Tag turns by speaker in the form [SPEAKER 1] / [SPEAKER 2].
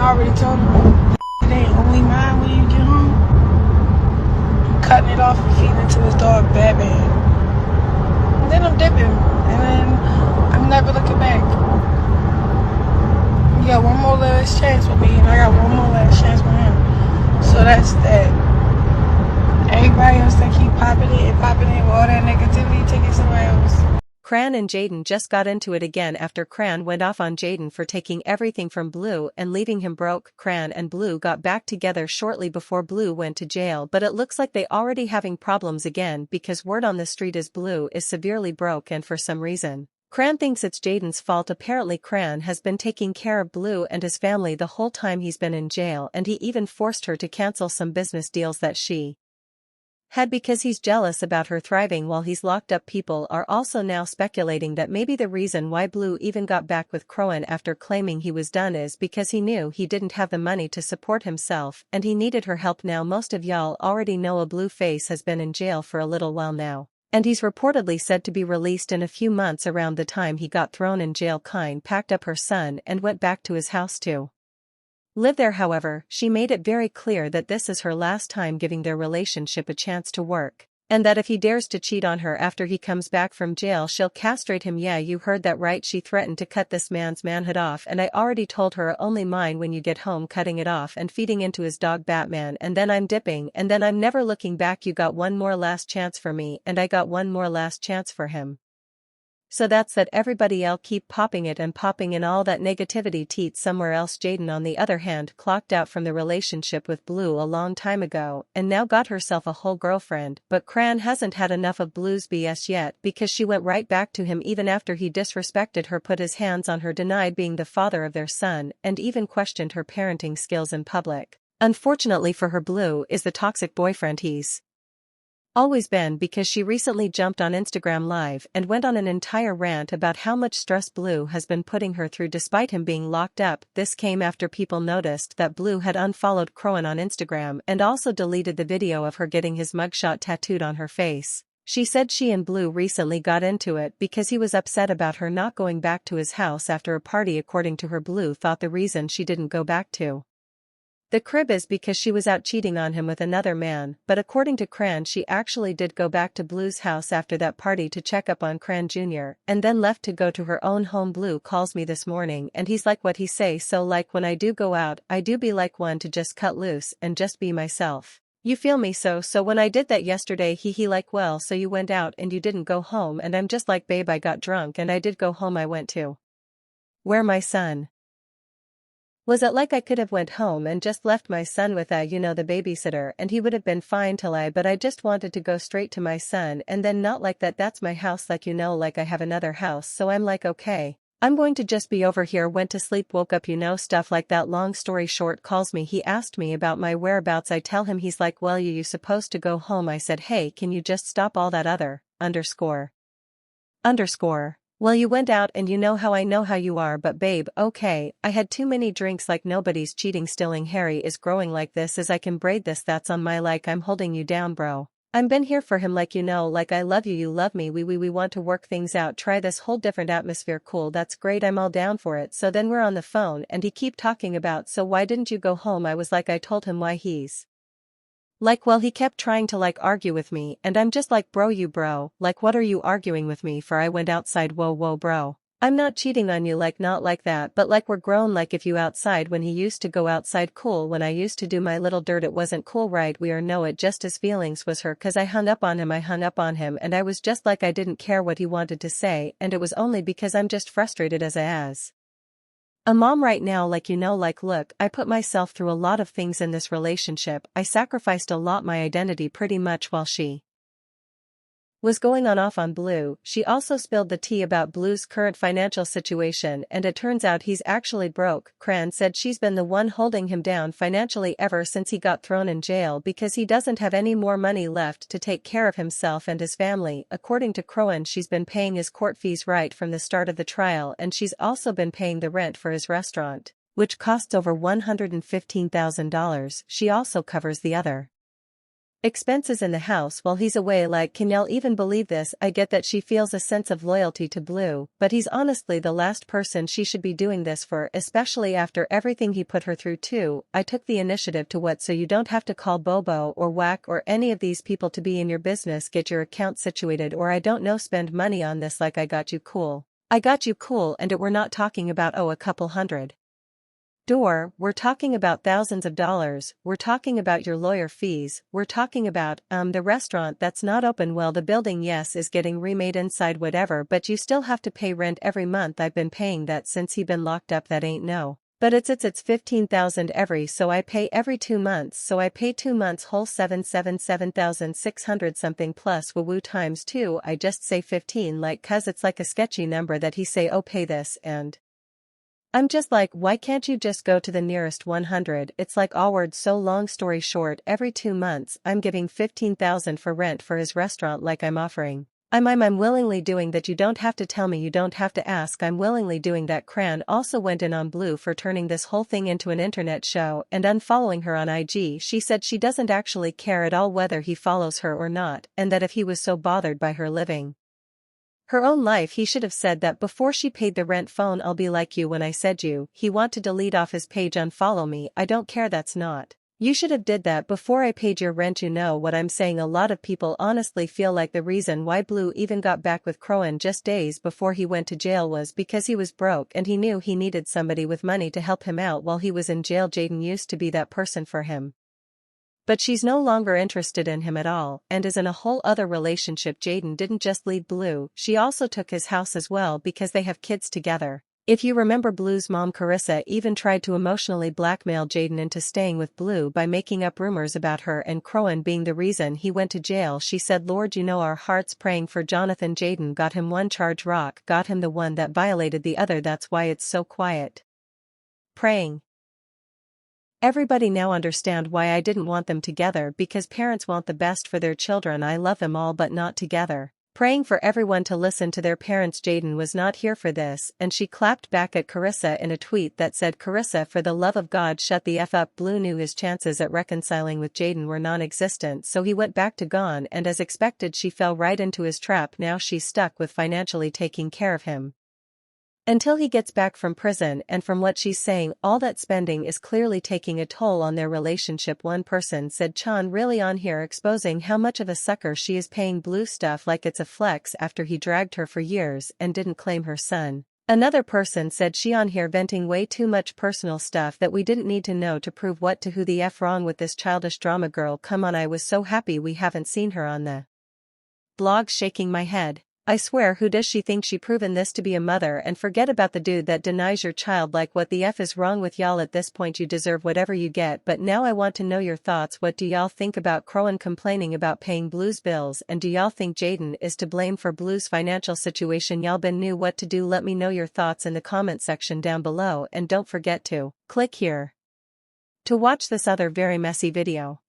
[SPEAKER 1] already told him it ain't only mine when you get home. I'm cutting it off and feeding it to his dog Batman. And then I'm dipping. And then I'm never looking back. You got one more last chance with me, and I got one more last chance with him. So that's that. Everybody else that keep popping it with all that negativity, take it somewhere else.
[SPEAKER 2] Chrisean and Jaidyn just got into it again after Chrisean went off on Jaidyn for taking everything from Blue and leaving him broke. Chrisean and Blue got back together shortly before Blue went to jail, but it looks like they already having problems again because word on the street is Blue is severely broke, and for some reason Chrisean thinks it's Jaidyn's fault. Apparently Chrisean has been taking care of Blue and his family the whole time he's been in jail, and he even forced her to cancel some business deals that she had because he's jealous about her thriving while he's locked up. People are also now speculating that maybe the reason why Blue even got back with Chrisean after claiming he was done is because he knew he didn't have the money to support himself and he needed her help. Now most of y'all already know Blueface has been in jail for a little while now, and he's reportedly said to be released in a few months. Around the time he got thrown in jail, Chrisean packed up her son and went back to his house to live there. However, she made it very clear that this is her last time giving their relationship a chance to work, and that if he dares to cheat on her after he comes back from jail, she'll castrate him. Yeah, you heard that right. She threatened to cut this man's manhood off, and I already told her only mine when you get home, cutting it off and feeding into his dog Batman, and then I'm dipping, and then I'm never looking back. You got one more last chance for me, and I got one more last chance for him. So that's that. Everybody else keep popping it and popping in all that negativity teats somewhere else. Jaidyn on the other hand clocked out from the relationship with Blue a long time ago and now got herself a whole girlfriend, but Chrisean hasn't had enough of Blue's BS yet because she went right back to him even after he disrespected her, put his hands on her, denied being the father of their son, and even questioned her parenting skills in public. Unfortunately for her, Blue is the toxic boyfriend he's always been, because she recently jumped on Instagram Live and went on an entire rant about how much stress Blue has been putting her through despite him being locked up. This came after people noticed that Blue had unfollowed Chrisean on Instagram and also deleted the video of her getting his mugshot tattooed on her face. She said she and Blue recently got into it because he was upset about her not going back to his house after a party. According to her, Blue thought the reason she didn't go back to the crib is because she was out cheating on him with another man, but according to Chrisean, she actually did go back to Blue's house after that party to check up on Chrisean Jr. and then left to go to her own home. Blue calls me this morning and he's like, what he say? So like when I do go out, I do be like one to just cut loose and just be myself. You feel me? So when I did that yesterday, he like, well, so you went out and you didn't go home? And I'm just like, babe, I got drunk and I did go home. I went to where my son was. It like I could have went home and just left my son with the babysitter, and he would have been fine but I just wanted to go straight to my son, and then not like that. That's my house, like like I have another house. So I'm like, okay, I'm going to just be over here. Went to sleep, woke up, stuff like that. Long story short, calls me. He asked me about my whereabouts. I tell him. He's like, well, you supposed to go home. I said, hey, can you just stop all that other underscore. Well, you went out and you know how I know how you are, but babe, okay, I had too many drinks. Like nobody's cheating, stealing. Harry is growing like this as I can braid this. That's on my like I'm holding you down, bro. I'm been here for him, like like I love you, you love me, we want to work things out, try this whole different atmosphere. Cool, that's great, I'm all down for it. So then we're on the phone and he keep talking about, so why didn't you go home? I was like, I told him why. He's like, well, he kept trying to like argue with me, and I'm just like, bro, like what are you arguing with me for? I went outside. Whoa bro, I'm not cheating on you, like not like that, but like we're grown. Like if you outside when he used to go outside, cool. When I used to do my little dirt, it wasn't cool, right? We are no, it just his feelings was her, cause I hung up on him, and I was just like, I didn't care what he wanted to say, and it was only because I'm just frustrated as a mom right now. Like like look, I put myself through a lot of things in this relationship. I sacrificed a lot, my identity pretty much, while she was going on off on Blue. She also spilled the tea about Blue's current financial situation, and it turns out he's actually broke. Chrisean said she's been the one holding him down financially ever since he got thrown in jail because he doesn't have any more money left to take care of himself and his family. According to Chrisean, she's been paying his court fees right from the start of the trial, and she's also been paying the rent for his restaurant, which costs over $115,000. She also covers the other expenses in the house while he's away. Like, can y'all even believe this? I get that she feels a sense of loyalty to Blue, but he's honestly the last person she should be doing this for, especially after everything he put her through too. I took the initiative to what, so you don't have to call Bobo or Whack or any of these people to be in your business. Get your account situated, or I don't know, spend money on this. Like, I got you cool. I got you cool, and we're not talking about a couple $100. We're talking about thousands of dollars. We're talking about your lawyer fees. We're talking about, the restaurant that's not open. Well, the building, yes, is getting remade inside, whatever, but you still have to pay rent every month. I've been paying that since he been locked up. That ain't no. But it's 15,000 every, so I pay every 2 months, so I pay 2 months whole, 7,600 something plus woo times 2. I just say 15, like, cause it's like a sketchy number that he say, oh, pay this, and I'm just like, why can't you just go to the nearest 100? It's like awkward. So long story short, every 2 months I'm giving 15,000 for rent for his restaurant. Like, I'm offering. I'm willingly doing that. You don't have to tell me, you don't have to ask, I'm willingly doing that. Chrisean also went in on Blue for turning this whole thing into an internet show and unfollowing her on IG. She said she doesn't actually care at all whether he follows her or not, and that if he was so bothered by her living her own life, he should have said that before she paid the rent. Phone, I'll be like you when I said you. He want to delete off his page, unfollow me. I don't care, that's not. You should have did that before I paid your rent. You know what I'm saying? A lot of people honestly feel like the reason why Blue even got back with Chrisean just days before he went to jail was because he was broke and he knew he needed somebody with money to help him out while he was in jail. Jaidyn used to be that person for him, but she's no longer interested in him at all and is in a whole other relationship. Jaidyn didn't just leave Blue, she also took his house as well because they have kids together. If you remember, Blue's mom Carissa even tried to emotionally blackmail Jaidyn into staying with Blue by making up rumors about her and Chrisean being the reason he went to jail. She said, Lord, you know our hearts praying for Jonathan. Jaidyn got him one charge, Rock got him the one that violated the other. That's why it's so quiet. Praying. Everybody now understand why I didn't want them together, because parents want the best for their children. I love them all, but not together. Praying for everyone to listen to their parents. Jaidyn was not here for this, and she clapped back at Carissa in a tweet that said, Carissa, for the love of God, shut the F up. Blue knew his chances at reconciling with Jaidyn were non-existent, so he went back to gone, and as expected she fell right into his trap. Now she's stuck with financially taking care of him until he gets back from prison, and from what she's saying, all that spending is clearly taking a toll on their relationship. One person said, Chan really on here exposing how much of a sucker she is, paying Blue stuff like it's a flex after he dragged her for years and didn't claim her son. Another person said, she on here venting way too much personal stuff that we didn't need to know to prove what to who the F wrong with this childish drama girl. Come on, I was so happy we haven't seen her on the blog. Shaking my head. I swear, who does she think she proven this to be a mother? And forget about the dude that denies your child. Like, what the F is wrong with y'all? At this point you deserve whatever you get. But now I want to know your thoughts. What do y'all think about Chrisean complaining about paying Blue's bills, and do y'all think Jaidyn is to blame for Blue's financial situation? Y'all been knew what to do. Let me know your thoughts in the comment section down below, and don't forget to click here to watch this other very messy video.